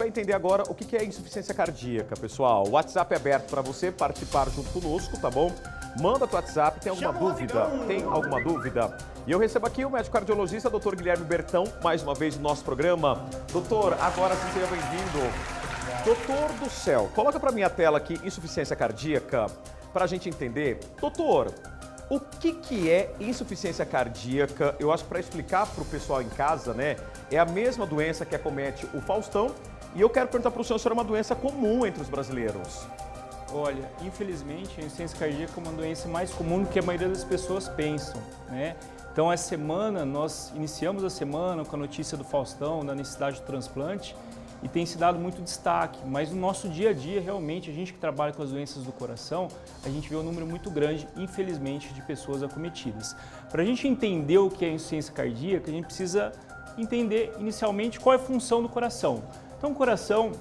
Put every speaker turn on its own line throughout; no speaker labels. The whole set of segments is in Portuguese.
entender agora o que é insuficiência cardíaca, pessoal. O WhatsApp é aberto para você participar junto conosco, tá bom? Manda o WhatsApp, tem alguma dúvida? Tem alguma dúvida? E eu recebo aqui o médico cardiologista, Dr. Guilherme Bertão, mais uma vez no nosso programa. Doutor, agora sim, seja bem-vindo. Doutor do céu, coloca para mim a tela aqui, insuficiência cardíaca, para a gente entender. Doutor, o que é insuficiência cardíaca? Eu acho que para explicar para o pessoal em casa, né, é a mesma doença que acomete o Faustão. E eu quero perguntar para o senhor se é uma doença comum entre os brasileiros.
Olha, infelizmente, a insuficiência cardíaca é uma doença mais comum do que a maioria das pessoas pensam, né? Então, essa semana, nós iniciamos a semana com a notícia do Faustão, da necessidade de transplante, e tem se dado muito destaque, mas no nosso dia a dia, realmente, a gente que trabalha com as doenças do coração, a gente vê um número muito grande, infelizmente, de pessoas acometidas. Para a gente entender o que é insuficiência cardíaca, a gente precisa entender inicialmente qual é a função do coração. Então, o coração,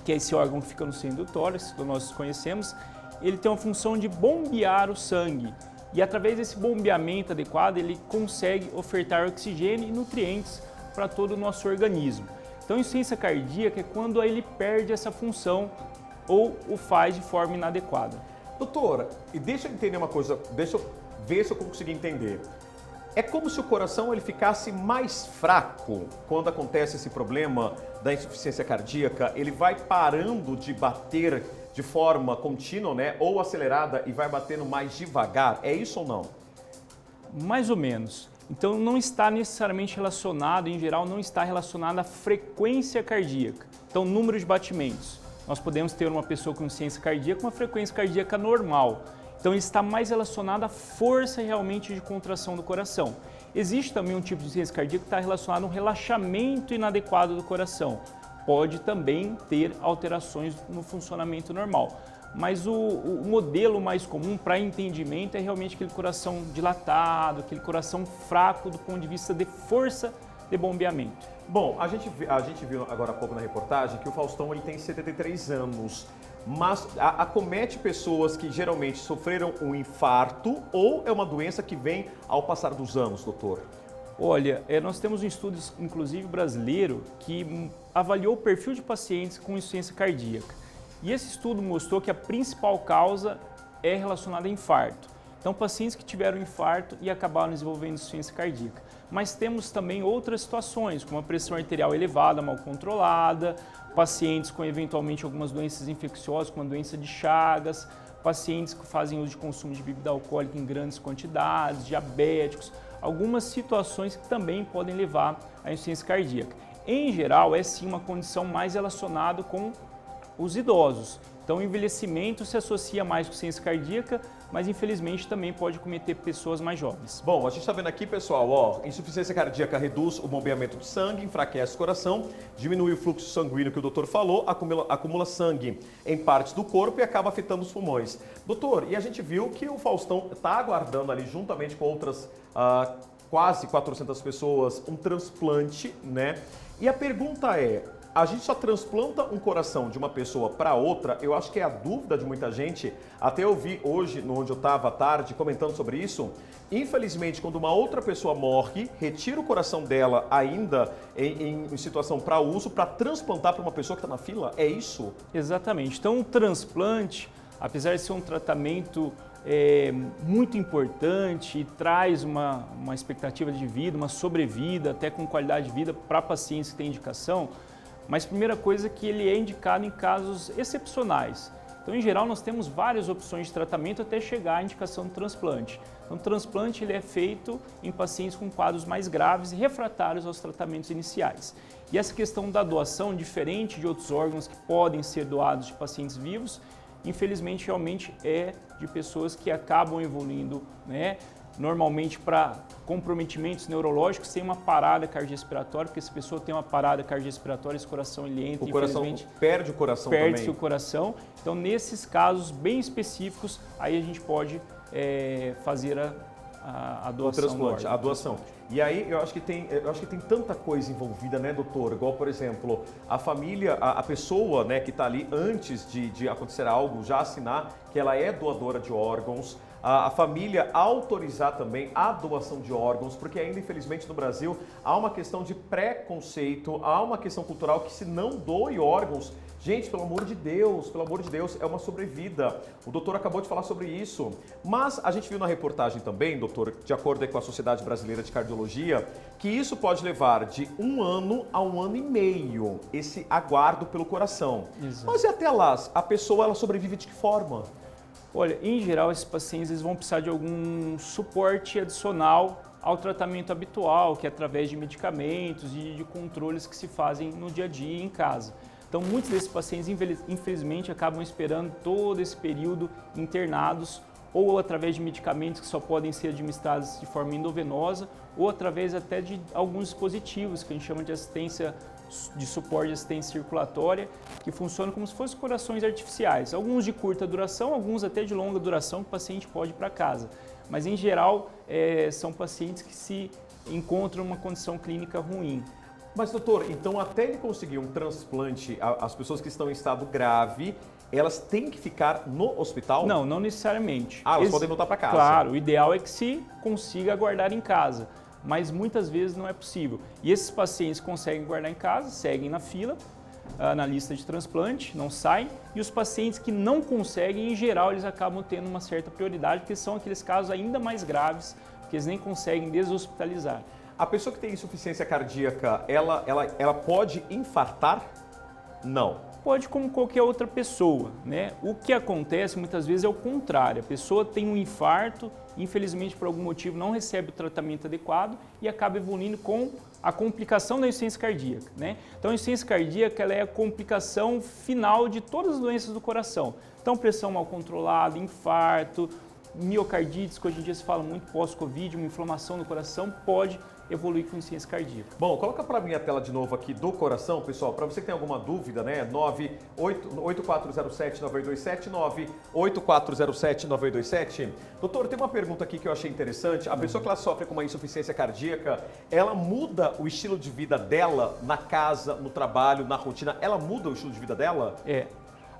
que é esse órgão que fica no centro do tórax, que nós conhecemos, ele tem uma função de bombear o sangue. E através desse bombeamento adequado, ele consegue ofertar oxigênio e nutrientes para todo o nosso organismo. Então, insuficiência cardíaca é quando ele perde essa função ou o faz de forma inadequada.
Doutora, e deixa eu entender uma coisa, deixa eu ver se eu consigo entender. É como se o coração ele ficasse mais fraco quando acontece esse problema da insuficiência cardíaca, ele vai parando de bater de forma contínua, né, ou acelerada e vai batendo mais devagar, é isso ou não?
Mais ou menos. Então não está necessariamente relacionado, em geral não está relacionado à frequência cardíaca, então número de batimentos. Nós podemos ter uma pessoa com insuficiência cardíaca com uma frequência cardíaca normal. Então, ele está mais relacionado à força realmente de contração do coração. Existe também um tipo de insuficiência cardíaca que está relacionado a um relaxamento inadequado do coração. Pode também ter alterações no funcionamento normal. Mas o modelo mais comum para entendimento é realmente aquele coração dilatado, aquele coração fraco do ponto de vista de força de bombeamento.
Bom, a gente viu agora há pouco na reportagem que o Faustão ele tem 73 anos. Mas acomete pessoas que geralmente sofreram um infarto ou é uma doença que vem ao passar dos anos, doutor?
Olha, nós temos um estudo, inclusive brasileiro, que avaliou o perfil de pacientes com insuficiência cardíaca. E esse estudo mostrou que a principal causa é relacionada a infarto. Então, pacientes que tiveram infarto e acabaram desenvolvendo insuficiência cardíaca. Mas temos também outras situações, como a pressão arterial elevada, mal controlada, pacientes com eventualmente algumas doenças infecciosas, como a doença de Chagas, pacientes que fazem uso de consumo de bebida alcoólica em grandes quantidades, diabéticos, algumas situações que também podem levar à insuficiência cardíaca. Em geral, é sim uma condição mais relacionada com os idosos. Então, o envelhecimento se associa mais com insuficiência cardíaca, mas infelizmente também pode cometer pessoas mais jovens.
Bom, a gente está vendo aqui, pessoal, ó, insuficiência cardíaca reduz o bombeamento do sangue, enfraquece o coração, diminui o fluxo sanguíneo que o doutor falou, acumula sangue em partes do corpo e acaba afetando os pulmões. Doutor, e a gente viu que o Faustão está aguardando ali, juntamente com outras quase 400 pessoas, um transplante, né? E a pergunta é, a gente só transplanta um coração de uma pessoa para outra? Eu acho que é a dúvida de muita gente. Até eu vi hoje, onde eu estava à tarde, comentando sobre isso. Infelizmente, quando uma outra pessoa morre, retira o coração dela ainda em situação para uso, para transplantar para uma pessoa que está na fila? É isso?
Exatamente. Então, o transplante, apesar de ser um tratamento muito importante e traz uma expectativa de vida, uma sobrevida, até com qualidade de vida para pacientes que têm indicação, mas a primeira coisa é que ele é indicado em casos excepcionais. Então, em geral, nós temos várias opções de tratamento até chegar à indicação do transplante. Então, o transplante ele é feito em pacientes com quadros mais graves e refratários aos tratamentos iniciais. E essa questão da doação, diferente de outros órgãos que podem ser doados de pacientes vivos, infelizmente, realmente é de pessoas que acabam evoluindo, né? Normalmente para comprometimentos neurológicos sem uma parada cardiorrespiratória, porque se a pessoa tem uma parada cardiorrespiratória, esse coração ele entra,
o coração perde o coração também.
Perde-se o coração. Então, nesses casos bem específicos, aí a gente pode fazer a doação.
O transplante, a doação. E aí eu acho que tem tanta coisa envolvida, né, doutor? Igual, por exemplo, a família, a pessoa, né, que está ali antes de acontecer algo, já assinar que ela é doadora de órgãos. a família autorizar também a doação de órgãos, porque ainda infelizmente no Brasil há uma questão de preconceito, há uma questão cultural que se não doe órgãos, gente, pelo amor de Deus, é uma sobrevida. O doutor acabou de falar sobre isso. Mas a gente viu na reportagem também, doutor, de acordo com a Sociedade Brasileira de Cardiologia, que isso pode levar de 1 ano a 1 ano e meio, esse aguardo pelo coração.
Exato.
Mas e até lá, a pessoa ela sobrevive de que forma?
Olha, em geral, esses pacientes eles vão precisar de algum suporte adicional ao tratamento habitual, que é através de medicamentos e de controles que se fazem no dia a dia em casa. Então, muitos desses pacientes, infelizmente, acabam esperando todo esse período internados ou através de medicamentos que só podem ser administrados de forma endovenosa ou através até de alguns dispositivos que a gente chama de assistência de suporte de assistência circulatória, que funcionam como se fossem corações artificiais. Alguns de curta duração, alguns até de longa duração, que o paciente pode ir para casa. Mas, em geral, são pacientes que se encontram em uma condição clínica ruim.
Mas, doutor, então até ele conseguir um transplante, as pessoas que estão em estado grave, elas têm que ficar no hospital?
Não, não necessariamente.
Elas podem voltar para casa?
Claro, o ideal é que se consiga aguardar em casa, mas muitas vezes não é possível. E esses pacientes conseguem guardar em casa, seguem na fila, na lista de transplante, não saem, e os pacientes que não conseguem, em geral, eles acabam tendo uma certa prioridade, porque são aqueles casos ainda mais graves, que eles nem conseguem deshospitalizar.
A pessoa que tem insuficiência cardíaca, ela pode infartar? Não.
Pode, como qualquer outra pessoa, né? O que acontece muitas vezes é o contrário. A pessoa tem um infarto, infelizmente por algum motivo não recebe o tratamento adequado e acaba evoluindo com a complicação da insuficiência cardíaca, né? Então a insuficiência cardíaca ela é a complicação final de todas as doenças do coração. Então pressão mal controlada, infarto, miocardites, que hoje em dia se fala muito pós-Covid, uma inflamação no coração, pode evoluir com insuficiência cardíaca.
Bom, coloca para mim a tela de novo aqui do coração, pessoal, para você que tem alguma dúvida, né? 8407-9227, 8407-9227. Doutor, tem uma pergunta aqui que eu achei interessante. A pessoa que ela sofre com uma insuficiência cardíaca, ela muda o estilo de vida dela na casa, no trabalho, na rotina? Ela muda o estilo de vida dela?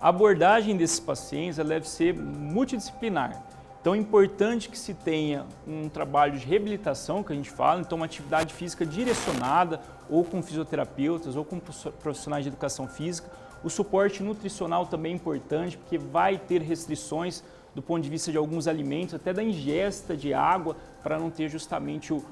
A abordagem desses pacientes ela deve ser multidisciplinar. Então é importante que se tenha um trabalho de reabilitação, que a gente fala, então uma atividade física direcionada, ou com fisioterapeutas, ou com profissionais de educação física. O suporte nutricional também é importante, porque vai ter restrições do ponto de vista de alguns alimentos, até da ingesta de água, para não ter justamente o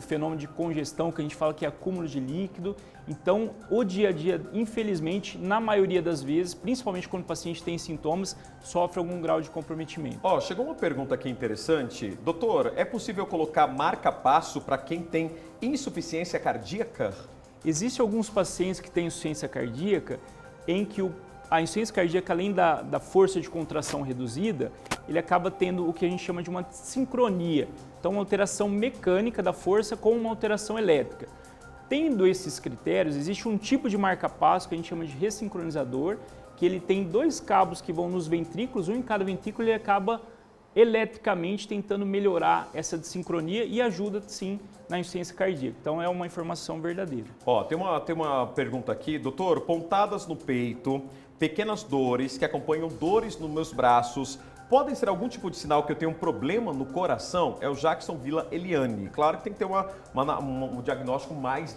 fenômeno de congestão, que a gente fala que é acúmulo de líquido. Então, o dia a dia, infelizmente, na maioria das vezes, principalmente quando o paciente tem sintomas, sofre algum grau de comprometimento.
Chegou uma pergunta aqui interessante. Doutor, é possível colocar marca-passo para quem tem insuficiência cardíaca?
Existem alguns pacientes que têm insuficiência cardíaca em que a insuficiência cardíaca, além da força de contração reduzida, ele acaba tendo o que a gente chama de uma sincronia. Então, uma alteração mecânica da força com uma alteração elétrica. Tendo esses critérios, existe um tipo de marca-passo que a gente chama de ressincronizador, que ele tem 2 cabos que vão nos ventrículos, um em cada ventrículo, e ele acaba eletricamente tentando melhorar essa desincronia e ajuda, sim, na insuficiência cardíaca. Então, é uma informação verdadeira.
Tem uma pergunta aqui. Doutor, pontadas no peito, pequenas dores que acompanham dores nos meus braços, podem ser algum tipo de sinal que eu tenho um problema no coração? É o Jackson Vila Eliane. Claro que tem que ter um diagnóstico mais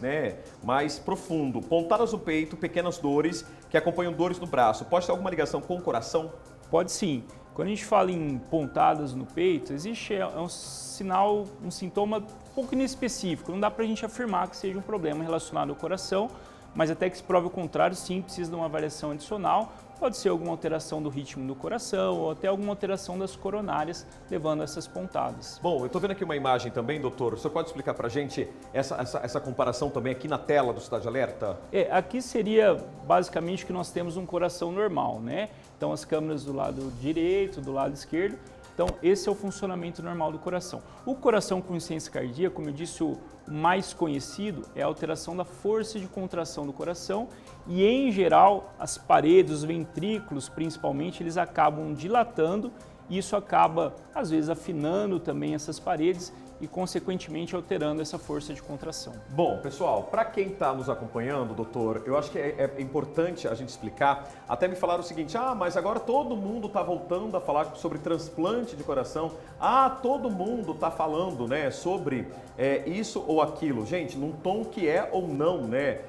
profundo. Pontadas no peito, pequenas dores que acompanham dores no braço. Pode ter alguma ligação com o coração?
Pode sim. Quando a gente fala em pontadas no peito, existe um sinal, um sintoma um pouco inespecífico. Não dá para a gente afirmar que seja um problema relacionado ao coração, mas até que se prove o contrário, sim, precisa de uma avaliação adicional. Pode ser alguma alteração do ritmo do coração ou até alguma alteração das coronárias, levando a essas pontadas.
Bom, eu estou vendo aqui uma imagem também, doutor. O senhor pode explicar para a gente essa comparação também aqui na tela do Cidade Alerta?
Aqui seria basicamente que nós temos um coração normal, né? Então as câmeras do lado direito, do lado esquerdo. Então esse é o funcionamento normal do coração. O coração com insuficiência cardíaca, como eu disse, o mais conhecido é a alteração da força de contração do coração e, em geral, as paredes, os ventrículos, principalmente, eles acabam dilatando e isso acaba, às vezes, afinando também essas paredes e, consequentemente, alterando essa força de contração.
Bom, pessoal, para quem está nos acompanhando, doutor, eu acho que é importante a gente explicar. Até me falaram o seguinte, mas agora todo mundo está voltando a falar sobre transplante de coração. Todo mundo está falando, né, sobre isso ou aquilo. Gente, num tom que é ou não, né,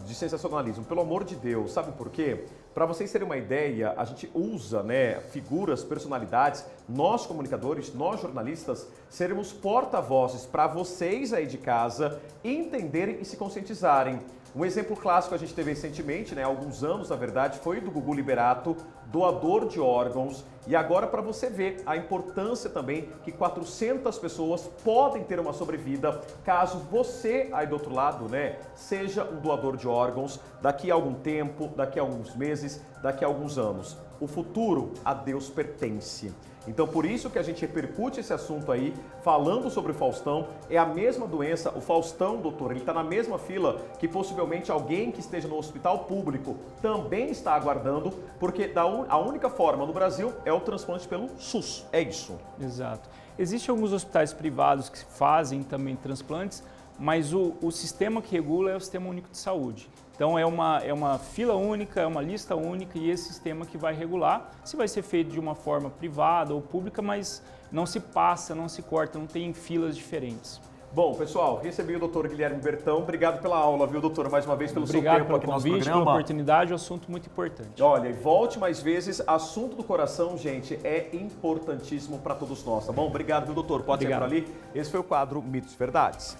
de sensacionalismo. Pelo amor de Deus, sabe por quê? Para vocês terem uma ideia, a gente usa, né, figuras, personalidades, nós comunicadores, nós jornalistas, seremos porta-vozes para vocês aí de casa entenderem e se conscientizarem. Um exemplo clássico que a gente teve recentemente, né, há alguns anos na verdade, foi do Gugu Liberato, doador de órgãos. E agora para você ver a importância também que 400 pessoas podem ter uma sobrevida caso você aí do outro lado, né, seja um doador de órgãos daqui a algum tempo, daqui a alguns meses, daqui a alguns anos. O futuro a Deus pertence. Então por isso que a gente repercute esse assunto aí, falando sobre o Faustão. É a mesma doença, o Faustão, doutor, ele está na mesma fila que possivelmente alguém que esteja no hospital público também está aguardando, porque a única forma no Brasil é o transplante pelo SUS, é isso.
Exato. Existem alguns hospitais privados que fazem também transplantes, mas o sistema que regula é o Sistema Único de Saúde. Então é uma fila única, é uma lista única e esse sistema que vai regular se vai ser feito de uma forma privada ou pública, mas não se passa, não se corta, não tem filas diferentes.
Bom, pessoal, recebi o doutor Guilherme Bertão. Obrigado pela aula, viu, doutor? Mais uma vez pelo seu tempo aqui no nosso programa. Obrigado pelo convite, pela
oportunidade, é um assunto muito importante.
Olha, e volte mais vezes. Assunto do coração, gente, é importantíssimo para todos nós, tá bom? Obrigado, viu, doutor? Pode ir por ali. Esse foi o quadro Mitos e Verdades.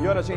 E olha, gente.